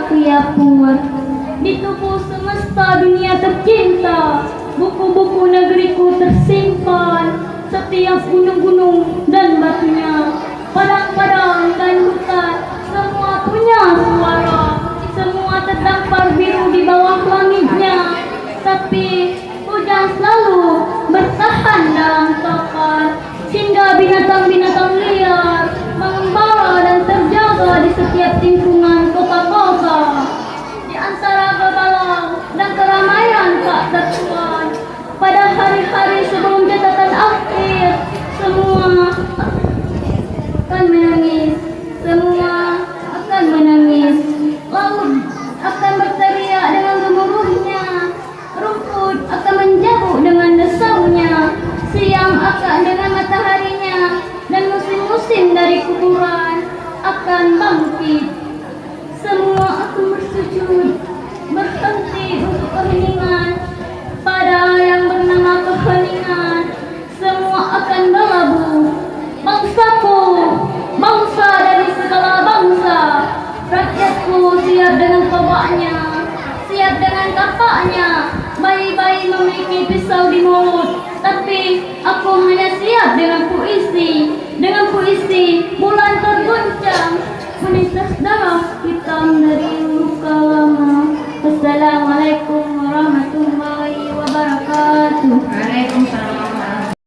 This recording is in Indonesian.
aku yapur. Di tubuh semesta dunia tercinta, buku-buku negeriku tersimpan. Setiap gunung-gunung dan batunya, padang-padang dan hutan, semua punya suara. Semua terdampar biru di bawah langitnya. Tapi hujan selalu bertahan dalam kapal, hingga binatang-binatang liar mengembara dan terjaga di setiap lingkungan kota-kota. Di antara kebalang dan keramaian tak tertuan, pada hari-hari sebelum catatan akhir, semua akan menangis, semua akan menangis. Laut akan berteriak dengan gemuruhnya, rumput akan menjabuk dengan desaunya, siang akan dengan mataharinya, dan musim-musim dari kuburan akan bangkit. Semua akan bersujud, berhenti untuk keheningan. Pada yang bernama keheningan, semua akan berlabuh. Bangsaku, bangsa dari segala bangsa, rakyatku siap dengan tombaknya, siap dengan kapaknya. Bayi-bayi memiliki pisau di mulut, tapi aku hanya siap dengan puisi. Dengan puisi, bulan terguncang,